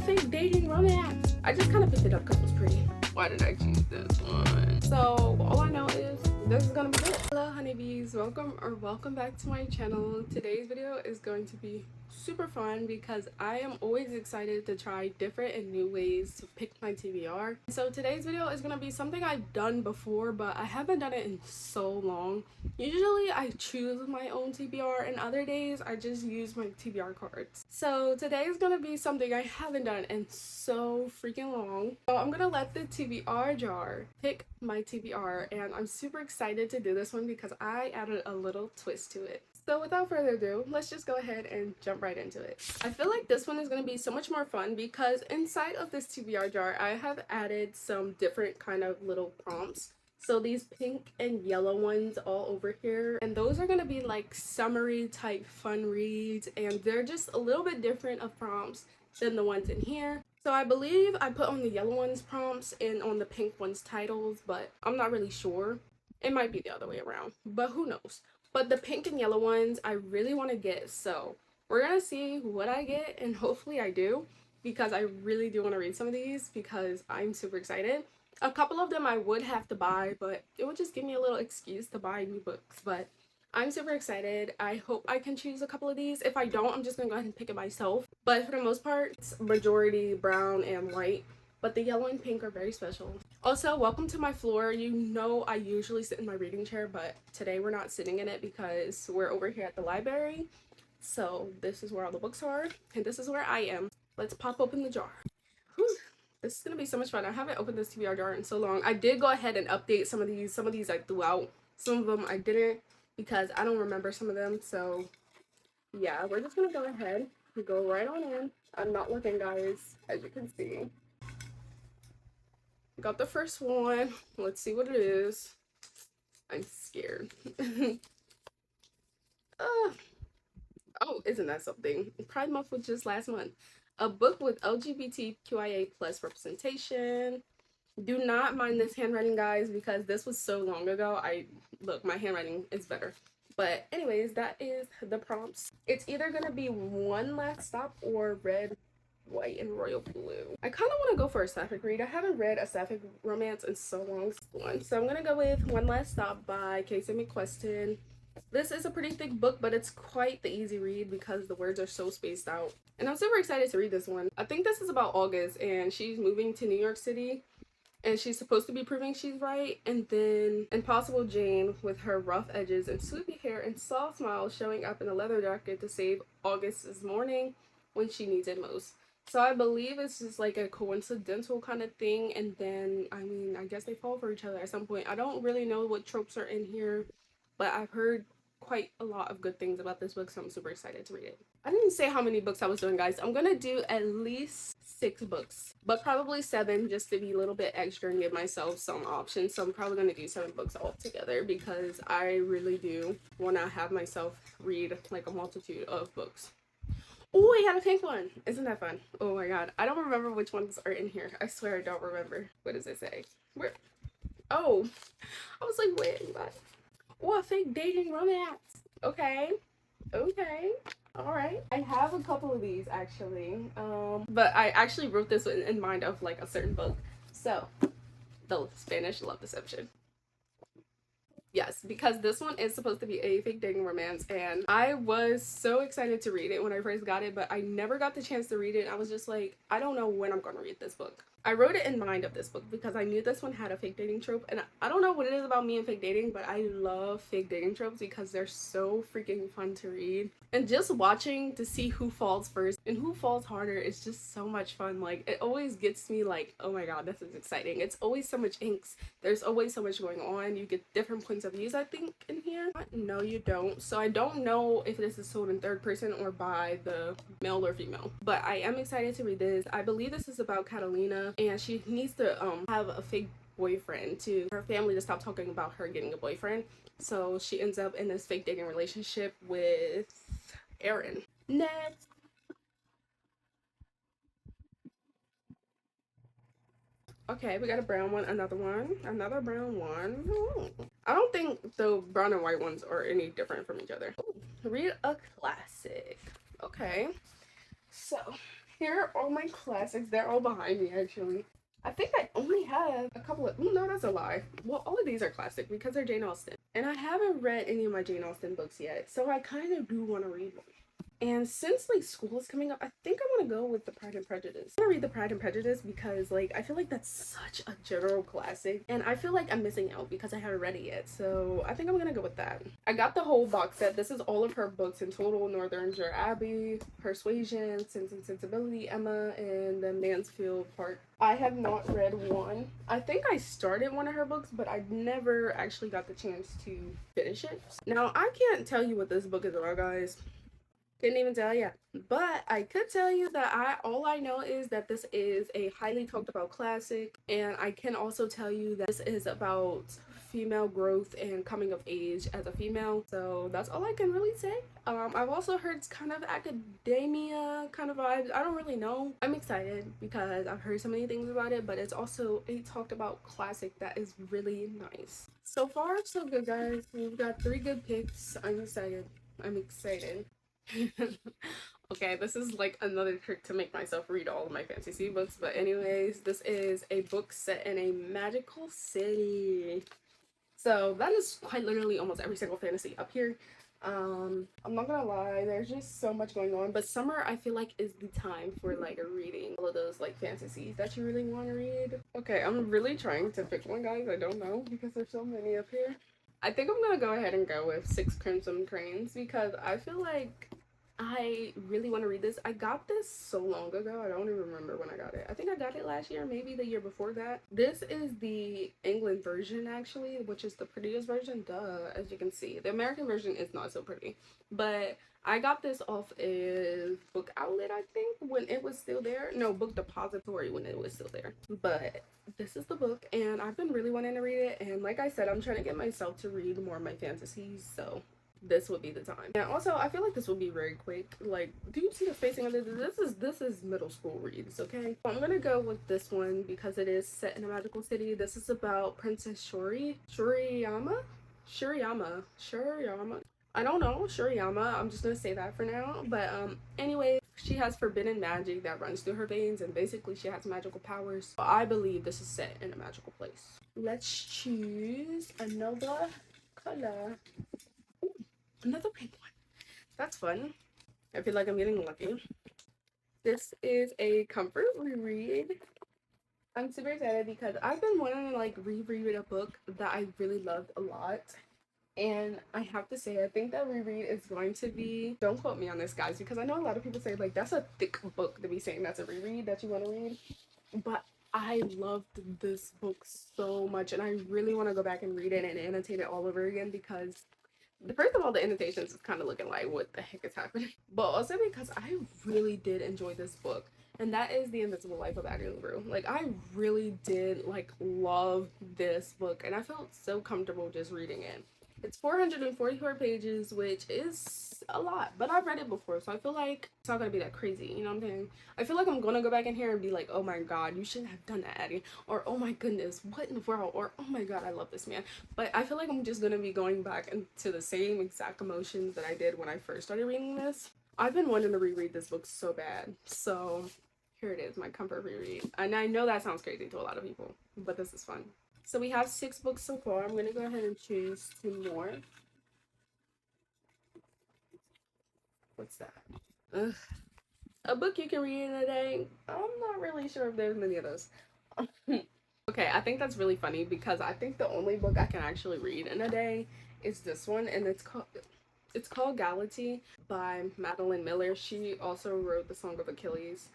fake dating romance. I just kind of picked it up because it was pretty. Why did I choose this one? So all I know is this is gonna be it. Hello honeybees, welcome back to my channel. Today's video is going to be super fun because I am always excited to try different and new ways to pick my TBR. So today's video is gonna be something I've done before, but I haven't done it in so long. Usually I choose my own TBR, and other days I just use my TBR cards. So today is gonna be something I haven't done in so freaking long. So I'm gonna let the TBR jar pick my TBR, and I'm super excited to do this one because I added a little twist to it. So without further ado, let's just go ahead and jump right into it. I feel like this one is going to be so much more fun because inside of this TBR jar, I have added some different kind of little prompts. So these pink and yellow ones all over here, and those are going to be like summary type fun reads, and they're just a little bit different of prompts than the ones in here. So I believe I put on the yellow ones prompts and on the pink ones titles, but I'm not really sure. It might be the other way around, but who knows. But the pink and yellow ones I really want to get, so we're gonna see what I get, and hopefully I do, because I really do want to read some of these because I'm super excited. A couple of them I would have to buy, but it would just give me a little excuse to buy new books. But I'm super excited. I hope I can choose a couple of these. If I don't, I'm just gonna go ahead and pick it myself. But for the most part, it's majority brown and white, but the yellow and pink are very special. Also, welcome to my floor. You know I usually sit in my reading chair, but today we're not sitting in it because we're over here at the library. So this is where all the books are, and this is where I am. Let's pop open the jar. Whew. This is gonna be so much fun. I haven't opened this TBR jar in so long. I did go ahead and update some of these. Some of these I threw out. Some of them I didn't because I don't remember some of them. So yeah, we're just gonna go ahead and go right on in. I'm not looking, guys, as you can see. Got the first one. Let's see what it is. I'm scared. Oh, isn't that something? Pride Month was just last month. A book with LGBTQIA+ representation. Do not mind this handwriting, guys, because this was so long ago. Look, my handwriting is better. But anyways, that is the prompts. It's either gonna be One Last Stop or Red, White, and Royal Blue. I kind of want to go for a sapphic read. I haven't read a sapphic romance in so long. So I'm gonna go with One Last Stop by Casey McQuiston. This is a pretty thick book, but it's quite the easy read because the words are so spaced out, and I'm super excited to read this one. I think this is about August, and she's moving to New York City, and she's supposed to be proving she's right, and then Impossible Jane, with her rough edges and swoopy hair and soft smile, showing up in a leather jacket to save August's morning when she needs it most. So I believe it's just like a coincidental kind of thing, and then, I mean, I guess they fall for each other at some point. I don't really know what tropes are in here, but I've heard quite a lot of good things about this book, so I'm super excited to read it. I didn't say how many books I was doing, guys. I'm gonna do at least 6 books, but probably 7 just to be a little bit extra and give myself some options. So I'm probably gonna do 7 books altogether because I really do want to have myself read like a multitude of books. Oh, I got a pink one. Isn't that fun? Oh my god. I don't remember which ones are in here. I swear I don't remember. What does it say? Where? Oh, I was like, wait, what? Oh, a fake dating romance. Okay. Okay. Alright. I have a couple of these actually. But I actually wrote this in mind of like a certain book. So, the Spanish Love Deception. Yes, because this one is supposed to be a fake dating romance, and I was so excited to read it when I first got it, but I never got the chance to read it. I was just like, I don't know when I'm going to read this book. I wrote it in mind of this book because I knew this one had a fake dating trope, and I don't know what it is about me and fake dating, but I love fake dating tropes because they're so freaking fun to read. And just watching to see who falls first and who falls harder is just so much fun. Like, it always gets me like, oh my god, this is exciting. It's always so much inks. There's always so much going on. You get different points of views, I think, in here. No, you don't. So I don't know if this is told in third person or by the male or female. But I am excited to read this. I believe this is about Catalina, and she needs to have a fake boyfriend to her family to stop talking about her getting a boyfriend. So she ends up in this fake dating relationship with Aaron. Next. Okay, we got a brown one, another brown one. I don't think the brown and white ones are any different from each other. Ooh, read a classic. Okay, so Here are all my classics. They're all behind me, actually. I think I only have a couple of, oh, no, that's a lie. Well, all of these are classic because they're Jane Austen. And I haven't read any of my Jane Austen books yet, so I kind of do want to read one. And since like school is coming up, I think I want to go with the Pride and Prejudice. I want to read the Pride and Prejudice because like I feel like that's such a general classic, and I feel like I'm missing out because I haven't read it yet. So I think I'm gonna go with that. I got the whole box set. This is all of her books in total: Northanger Abbey, Persuasion, Sense and Sensibility, Emma, and the Mansfield Park. I have not read one. I think I started one of her books, but I never actually got the chance to finish it. Now I can't tell you what this book is about, guys. Couldn't even tell you, but I could tell you that all I know is that this is a highly talked about classic, and I can also tell you that this is about female growth and coming of age as a female. So that's all I can really say. I've also heard it's kind of academia kind of vibes. I don't really know. I'm excited because I've heard so many things about it, but it's also a talked about classic that is really nice. So far so good, guys. We've got 3 good picks. I'm excited. Okay, this is like another trick to make myself read all of my fantasy books, but anyways, this is a book set in a magical city. So that is quite literally almost every single fantasy up here. I'm not gonna lie, there's just so much going on, but summer I feel like is the time for like reading all of those like fantasies that you really want to read. Okay, I'm really trying to pick one, guys. I don't know because there's so many up here. I think I'm gonna go ahead and go with 6 Crimson Cranes because I feel like I really want to read this. I got this so long ago. I don't even remember when I got it. I think I got it last year, maybe the year before that. This is the England version actually, which is the prettiest version, duh, as you can see. The American version is not so pretty, but I got this off a book outlet, I think, when it was still there. No, Book Depository when it was still there. But this is the book, and I've been really wanting to read it. And like I said, I'm trying to get myself to read more of my fantasies, so this would be the time. And also, I feel like this will be very quick. Like, do you see the spacing of this? This is middle school reads, okay? So I'm gonna go with this one because it is set in a magical city. This is about Princess Shuriyama. I don't know, Shuriyama. I'm just gonna say that for now. But anyway, she has forbidden magic that runs through her veins, and basically she has magical powers. So I believe this is set in a magical place. Let's choose another color. Ooh, another pink one. That's fun. I feel like I'm getting lucky. This is a comfort reread. I'm super excited because I've been wanting to like reread a book that I really loved a lot. And I have to say, I think that reread is going to be, don't quote me on this, guys, because I know a lot of people say, like, that's a thick book to be saying that's a reread that you want to read. But I loved this book so much, and I really want to go back and read it and annotate it all over again because, first of all, the annotations is kind of looking like, what the heck is happening? But also because I really did enjoy this book. And that is The Invisible Life of Addie LaRue. Like, I really did, like, love this book, and I felt so comfortable just reading it. It's 444 pages, which is a lot, but I've read it before, so I feel like it's not gonna be that crazy, you know what I'm saying? I feel like I'm gonna go back in here and be like, oh my god, you shouldn't have done that, Addie, or oh my goodness, what in the world, or oh my god, I love this man. But I feel like I'm just gonna be going back into the same exact emotions that I did when I first started reading this. I've been wanting to reread this book so bad, so here it is, my comfort reread. And I know that sounds crazy to a lot of people, but this is fun. So we have 6 books so far. I'm going to go ahead and choose 2 more. What's that? Ugh. A book you can read in a day. I'm not really sure if there's many of those. Okay, I think that's really funny because I think the only book I can actually read in a day is this one, and it's called Galatea by Madeline Miller. She also wrote the Song of Achilles.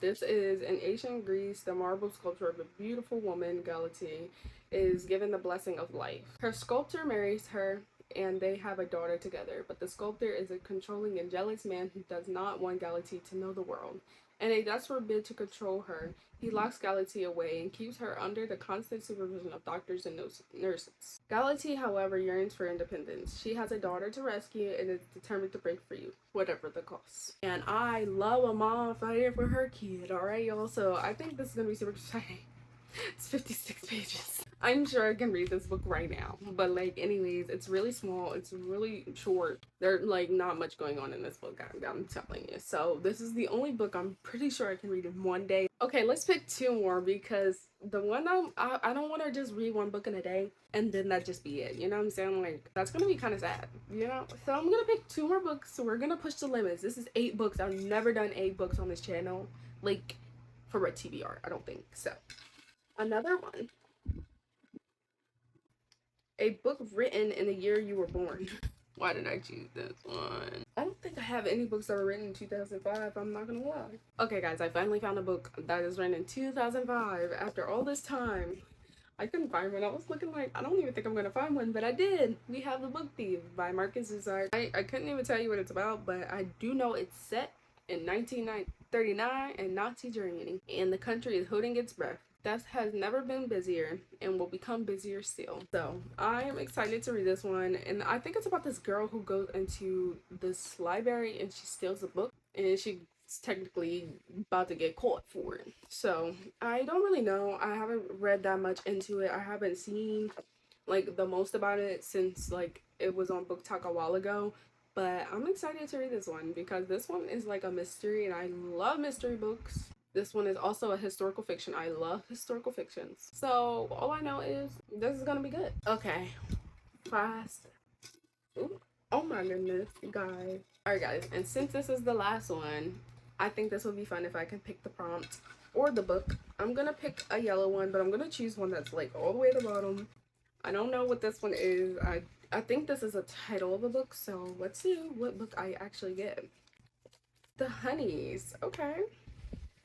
This is in ancient Greece. The marble sculpture of a beautiful woman, Galatea, is given the blessing of life. Her sculptor marries her, and they have a daughter together, but the sculptor is a controlling and jealous man who does not want Galatea to know the world. In a desperate bid to control her, he locks Galatea away and keeps her under the constant supervision of doctors and nurses. Galatea, however, yearns for independence. She has a daughter to rescue and is determined to break free, whatever the cost. And I love a mom fighting for her kid, alright, y'all? So I think this is going to be super exciting. It's 56 pages. I'm sure I can read this book right now, but like anyways, it's really small, it's really short. There's like not much going on in this book, I'm telling you. So this is the only book I'm pretty sure I can read in one day. Okay, let's pick two more because the one I don't want to just read one book in a day and then that just be it, you know what I'm saying? Like that's gonna be kind of sad, you know? So I'm gonna pick two more books. So we're gonna push the limits. This is 8 books. I've never done 8 books on this channel, like for a TBR, I don't think so. Another one, a book written in the year you were born. Why did I choose this one? I don't think I have any books that were written in 2005, I'm not gonna lie. Okay guys, I finally found a book that is written in 2005 after all this time. I couldn't find one. I was looking like, I don't even think I'm gonna find one, but I did. We have The Book Thief by Markus. I couldn't even tell you what it's about, but I do know it's set in 1939 in Nazi Germany, and the country is holding its breath. Death has never been busier and will become busier still. So I am excited to read this one, and I think it's about this girl who goes into this library and she steals a book, and she's technically about to get caught for it. So I don't really know. I haven't read that much into it. I haven't seen like the most about it since like it was on BookTok a while ago. But I'm excited to read this one because this one is like a mystery, and I love mystery books. This one is also a historical fiction. I love historical fictions. So all I know is this is gonna be good. Okay, fast. Ooh. Oh my goodness, guys. Alright guys, and since this is the last one, I think this would be fun if I can pick the prompt or the book. I'm gonna pick a yellow one, but I'm gonna choose one that's like all the way at the bottom. I don't know what this one is. I think this is a title of a book, so let's see what book I actually get. The Honeys. Okay.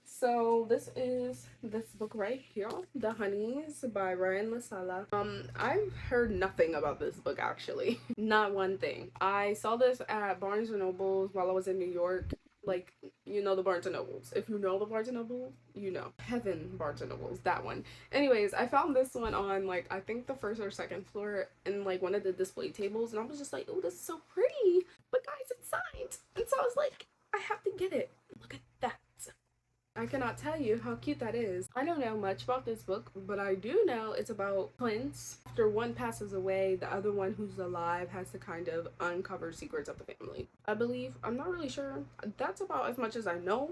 So this is this book right here, The Honeys by Ryan LaSala. I've heard nothing about this book actually. Not one thing. I saw this at Barnes & Nobles while I was in New York. Like, you know the Barnes & Nobles. If you know the Barnes & Nobles, you know. Heaven Barnes & Nobles, that one. Anyways, I found this one on like, I think the 1st or 2nd floor in like one of the display tables, and I was just like, oh, this is so pretty. But guys, it's signed. And so I was like, I have to get it. Look at that. I cannot tell you how cute that is. I don't know much about this book, but I do know it's about twins. After one passes away, the other one who's alive has to kind of uncover secrets of the family, I believe. I'm not really sure. That's about as much as I know.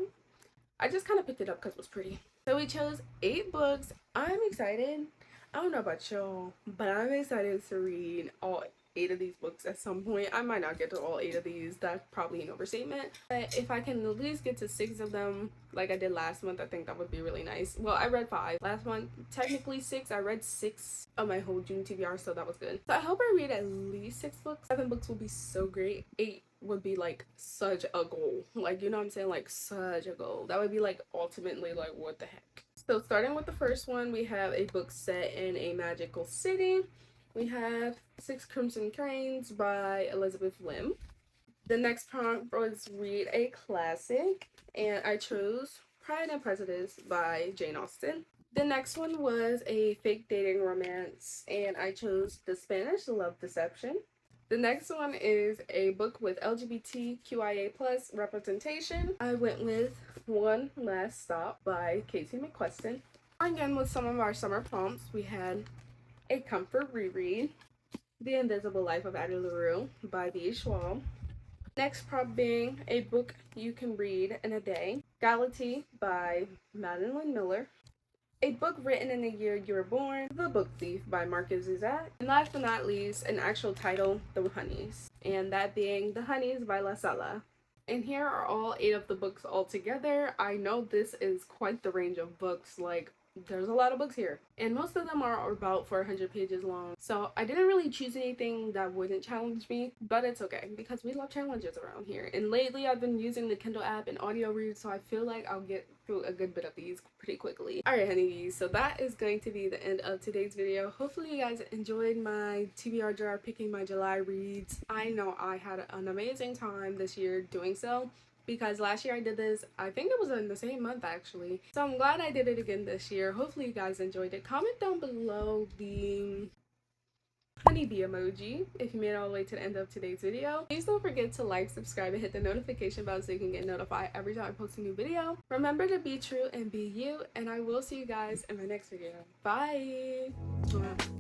I just kind of picked it up because it was pretty. So we chose 8 books. I'm excited. I don't know about y'all, but I'm excited to read all 8 of these books at some point. I might not get to all 8 of these. That's probably an overstatement. But if I can at least get to 6 of them like I did last month, I think that would be really nice. Well, I read 5 last month. Technically 6. I read 6 of my whole June TBR, so that was good. So I hope I read at least 6 books. 7 books will be so great. 8 would be like such a goal. Like, you know what I'm saying? Like such a goal. That would be like ultimately like what the heck. So starting with the first one, we have a book set in a magical city. We have 6 Crimson Cranes by Elizabeth Lim. The next prompt was read a classic, and I chose Pride and Prejudice by Jane Austen. The next one was a fake dating romance, and I chose The Spanish Love Deception. The next one is a book with LGBTQIA+ representation. I went with One Last Stop by Casey McQuiston. Again, with some of our summer prompts, we had a comfort reread, The Invisible Life of Addie LaRue by B. Schwab. Next prompt being a book you can read in a day, Galatea by Madeline Miller. A book written in the year you were born, The Book Thief by Markus. And last but not least, an actual title, The Honeys, and that being The Honeys by LaSala. And here are all 8 of the books all together. I know this is quite the range of books, like there's a lot of books here, and most of them are about 400 pages long. So I didn't really choose anything that wouldn't challenge me, but it's okay because we love challenges around here. And lately I've been using the Kindle app and audio read, so I feel like I'll get through a good bit of these pretty quickly. Alright honeybees, so that is going to be the end of today's video. Hopefully you guys enjoyed my TBR picking my July reads. I know I had an amazing time this year doing so, because last year I did this, I think it was in the same month actually. So I'm glad I did it again this year. Hopefully you guys enjoyed it. Comment down below honeybee emoji if you made it all the way to the end of today's video. Please don't forget to like, subscribe, and hit the notification bell so you can get notified every time I post a new video. Remember to be true and be you, and I will see you guys in my next video. Bye!